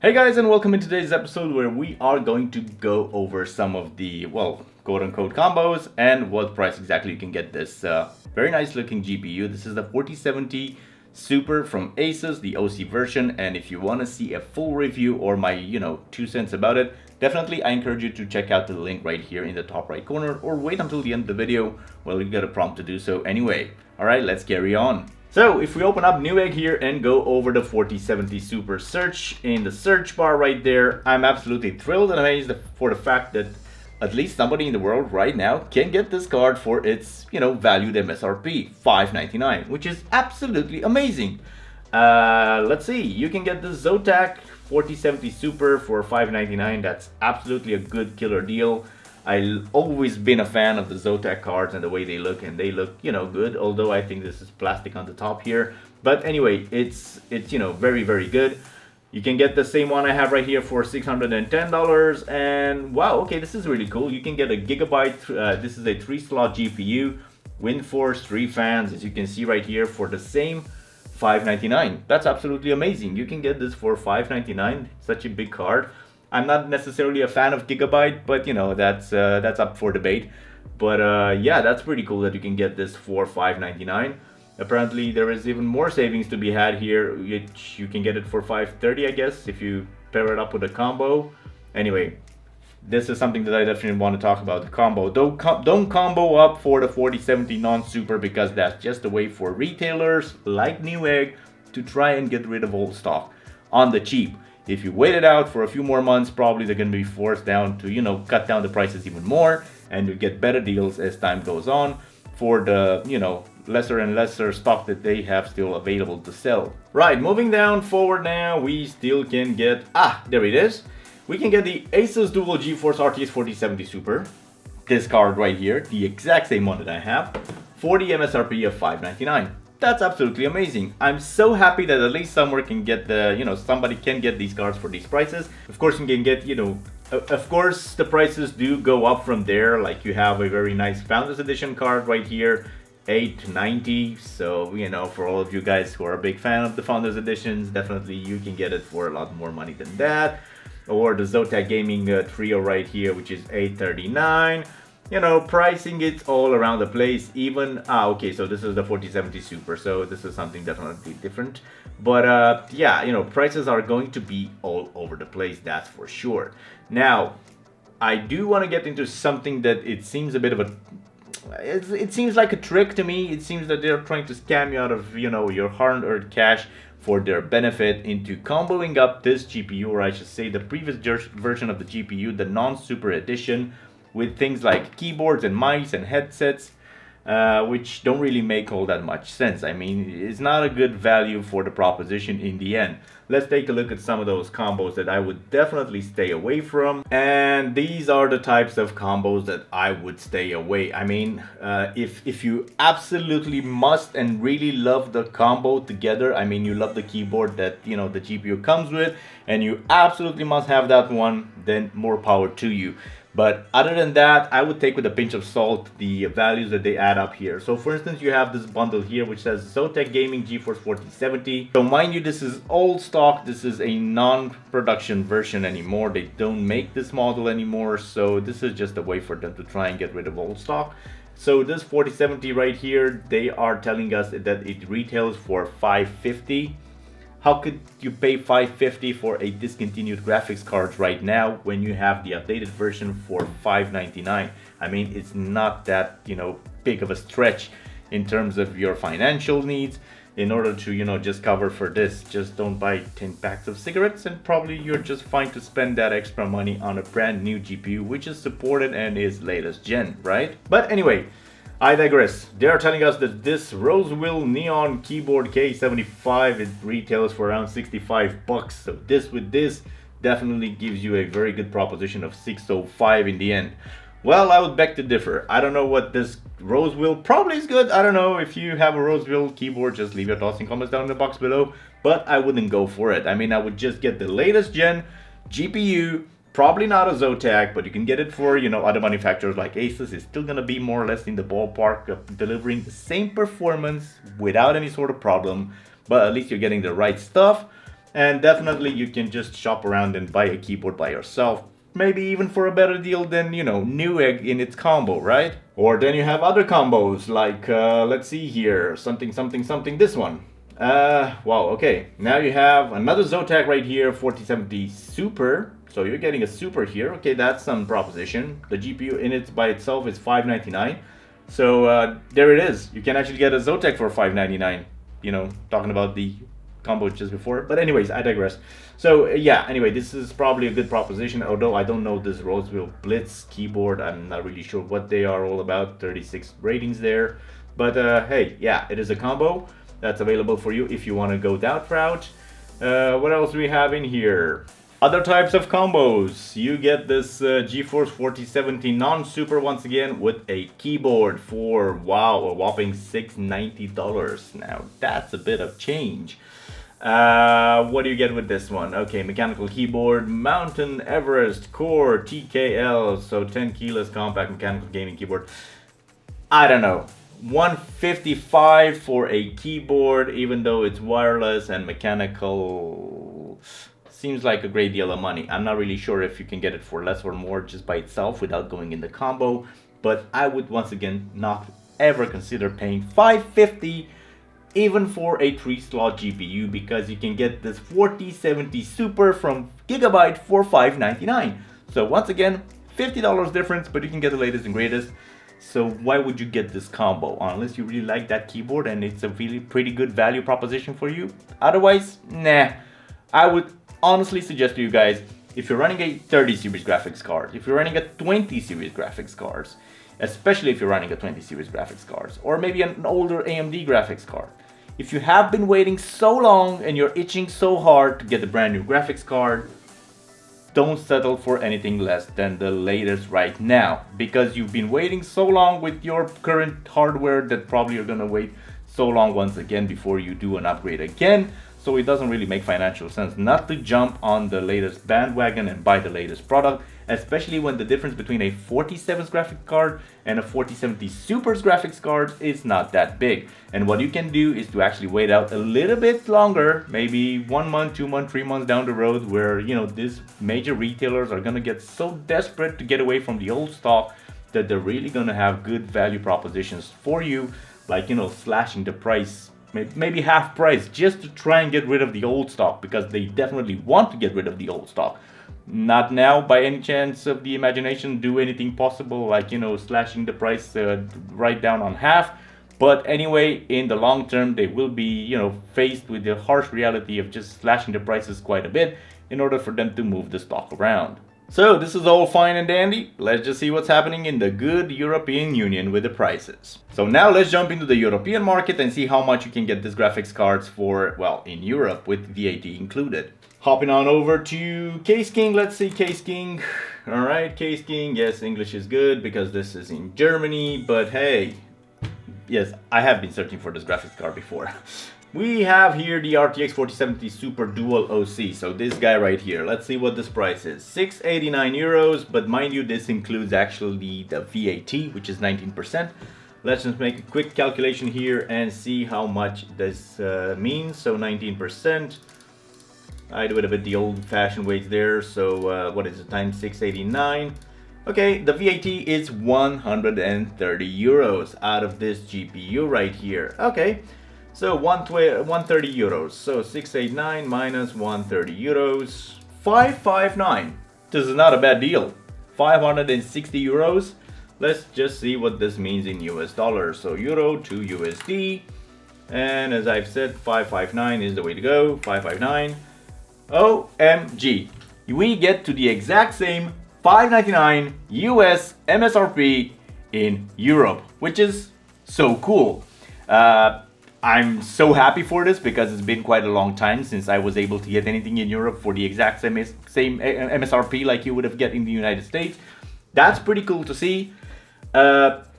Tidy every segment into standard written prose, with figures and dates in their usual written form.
Hey guys, and welcome in today's episode where we are going to go over some of the, well, quote-unquote combos and what price exactly you can get this very nice looking GPU. This is the 4070 Super from Asus, the OC version, and if you want to see a full review or my, 2 cents about it, definitely I encourage you to check out the link right here in the top right corner, or wait until the end of the video. Well, you get a prompt to do so anyway. Alright, let's carry on. So if we open up Newegg here and go over the 4070 Super search in the search bar right there, I'm absolutely thrilled and amazed for the fact that at least somebody in the world right now can get this card for its, valued MSRP, $599, which is absolutely amazing. Let's see, you can get the Zotac 4070 Super for $599. That's absolutely a good killer deal. I've always been a fan of the Zotac cards and the way they look, and they look, good, although I think this is plastic on the top here. But anyway, it's very, very good. You can get the same one I have right here for $610, and wow, okay, this is really cool. You can get a Gigabyte, this is a 3-slot GPU, WindForce, 3 fans, as you can see right here, for the same $599. That's absolutely amazing. You can get this for $599, such a big card. I'm not necessarily a fan of Gigabyte, but that's up for debate. But yeah, that's pretty cool that you can get this for $599. Apparently there is even more savings to be had here. You can get it for $530, I guess, if you pair it up with a combo. Anyway, this is something that I definitely want to talk about, the combo. Don't combo up for the 4070 non-super, because that's just a way for retailers like Newegg to try and get rid of old stock on the cheap. If you wait it out for a few more months, probably they're going to be forced down to, cut down the prices even more, and you get better deals as time goes on for the, lesser and lesser stock that they have still available to sell. Right, moving down forward now, we still can get, there it is. We can get the Asus Dual GeForce RTX 4070 Super, this card right here, the exact same one that I have, for the MSRP of $599. That's absolutely amazing. I'm so happy that at least somewhere can get the, somebody can get these cards for these prices. Of course, you can get, of course, the prices do go up from there. Like, you have a very nice Founders Edition card right here, $890. So, for all of you guys who are a big fan of the Founders Editions, definitely you can get it for a lot more money than that. Or the Zotac Gaming Trio right here, which is $839. Pricing, it's all around the place. Even okay, so this is the 4070 Super, so this is something definitely different. But yeah, prices are going to be all over the place, that's for sure. Now, I do want to get into something that it seems a bit of a, it seems like a trick to me. It seems that they're trying to scam you out of, your hard-earned cash for their benefit into comboing up this GPU, or I should say the previous version of the GPU, the non-super edition, with things like keyboards and mice and headsets, which don't really make all that much sense. I mean, it's not a good value for the proposition in the end. Let's take a look at some of those combos that I would definitely stay away from. And these are the types of combos that I would stay away. I mean, if you absolutely must and really love the combo together, I mean, you love the keyboard that, the GPU comes with, and you absolutely must have that one, then more power to you. But other than that, I would take with a pinch of salt the values that they add up here. So for instance, you have this bundle here which says Zotac Gaming GeForce 4070. So mind you, this is old stock. This is a non-production version anymore. They don't make this model anymore. So this is just a way for them to try and get rid of old stock. So this 4070 right here, they are telling us that it retails for $550. How could you pay $550 for a discontinued graphics card right now when you have the updated version for $599? I mean, it's not that, big of a stretch in terms of your financial needs. In order to, just cover for this, just don't buy 10 packs of cigarettes, and probably you're just fine to spend that extra money on a brand new GPU, which is supported and is latest gen, right? But anyway, I digress. They are telling us that this Roseville Neon Keyboard K75, it retails for around $65. So this with this definitely gives you a very good proposition of $605 in the end. Well, I would beg to differ. I don't know what this Roseville probably is good. I don't know. If you have a Roseville keyboard, just leave your thoughts and comments down in the box below. But I wouldn't go for it. I mean, I would just get the latest gen GPU. Probably not a Zotac, but you can get it for, other manufacturers like Asus. Is still going to be more or less in the ballpark of delivering the same performance without any sort of problem. But at least you're getting the right stuff. And definitely you can just shop around and buy a keyboard by yourself. Maybe even for a better deal than, Newegg in its combo, right? Or then you have other combos like, let's see here, something, this one. Wow, okay. Now you have another Zotac right here, 4070 Super. So you're getting a Super here. Okay, that's some proposition. The GPU in it by itself is $599. So there it is. You can actually get a Zotac for $599. Talking about the combo just before. But anyways, I digress. So yeah, anyway, this is probably a good proposition, although I don't know this Roseville Blitz keyboard. I'm not really sure what they are all about. 36 ratings there. But hey, yeah, it is a combo that's available for you if you want to go that route. What else do we have in here? Other types of combos. You get this GeForce 4070 non-super once again with a keyboard for, wow, a whopping $690. Now that's a bit of change. What do you get with this one? Okay, mechanical keyboard, Mountain Everest Core TKL, so 10 keyless compact mechanical gaming keyboard. I don't know. $155 for a keyboard, even though it's wireless and mechanical, seems like a great deal of money. I'm not really sure if you can get it for less or more just by itself without going in the combo, but I would once again not ever consider paying $550 even for a 3-slot GPU, because you can get this 4070 Super from Gigabyte for $599. So once again, $50 difference, but you can get the latest and greatest. So why would you get this combo unless you really like that keyboard and it's a really pretty good value proposition for you? Otherwise, nah. I would honestly suggest to you guys, if you're running a 30 series graphics card, if you're running a 20 series graphics cards, especially if you're running a 20 series graphics cards, or maybe an older AMD graphics card, if you have been waiting so long and you're itching so hard to get a brand new graphics card, don't settle for anything less than the latest right now, because you've been waiting so long with your current hardware that probably you're gonna wait so long once again before you do an upgrade again. So it doesn't really make financial sense not to jump on the latest bandwagon and buy the latest product, especially when the difference between a 4070 graphics card and a 4070 Super's graphics card is not that big. And what you can do is to actually wait out a little bit longer, maybe 1 month, 2 months, 3 months down the road, where these major retailers are gonna get so desperate to get away from the old stock that they're really gonna have good value propositions for you, like slashing the price, maybe half price, just to try and get rid of the old stock, because they definitely want to get rid of the old stock. Not now by any chance of the imagination do anything possible like slashing the price right down on half, but anyway, in the long term they will be faced with the harsh reality of just slashing the prices quite a bit in order for them to move the stock around. So this is all fine and dandy. Let's just see what's happening in the good European Union with the prices. So now let's jump into the European market and see how much you can get these graphics cards for, well, in Europe with VAT included. Hopping on over to Case King. Let's see Case King. All right, Case King. Yes, English is good because this is in Germany, but hey, yes, I have been searching for this graphics card before. We have here the RTX 4070 Super Dual OC, so this guy right here. Let's see what this price is. 689 euros, but mind you, this includes actually the VAT, which is 19%. Let's just make a quick calculation here and see how much this means. So 19%. I do it a bit the old-fashioned ways there, so what is it, times 689? Okay, the VAT is 130 euros out of this GPU right here. Okay. So 130 euros, so 689 minus 130 euros, 559. This is not a bad deal. 560 euros. Let's just see what this means in US dollars. So euro to USD. And as I've said, 559 is the way to go. 559. OMG. We get to the exact same 599 US MSRP in Europe, which is so cool. I'm so happy for this because it's been quite a long time since I was able to get anything in Europe for the exact same MSRP like you would have get in the United States. That's pretty cool to see.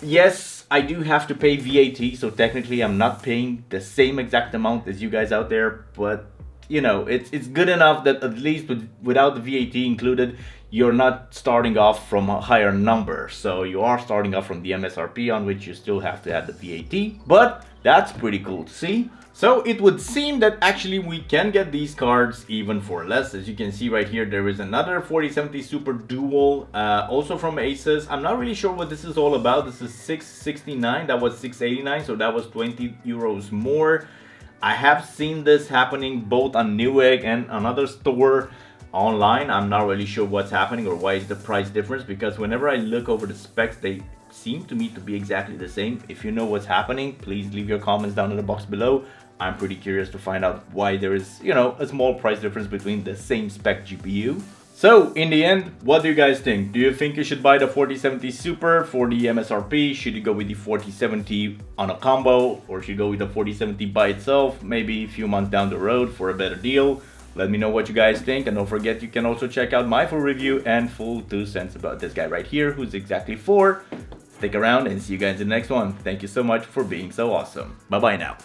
Yes, I do have to pay VAT, so technically I'm not paying the same exact amount as you guys out there, but it's good enough that at least without the VAT included, you're not starting off from a higher number. So you are starting off from the MSRP on which you still have to add the VAT, but that's pretty cool to see. So it would seem that actually we can get these cards even for less. As you can see right here, there is another 4070 Super Dual, also from Asus. I'm not really sure what this is all about. This is 669, that was 689, so that was 20 euros more. I have seen this happening both on Newegg and another store online. I'm not really sure what's happening or why is the price difference, because whenever I look over the specs, they seem to me to be exactly the same. If you know what's happening, please leave your comments down in the box below. I'm pretty curious to find out why there is, you know, a small price difference between the same spec GPU. So in the end, what do you guys think? Do you think you should buy the 4070 Super for the MSRP? Should you go with the 4070 on a combo, or should you go with the 4070 by itself, maybe a few months down the road for a better deal? Let me know what you guys think, and don't forget you can also check out my full review and full 2 cents about this guy right here, who's exactly 4. Stick around and see you guys in the next one. Thank you so much for being so awesome. Bye bye now.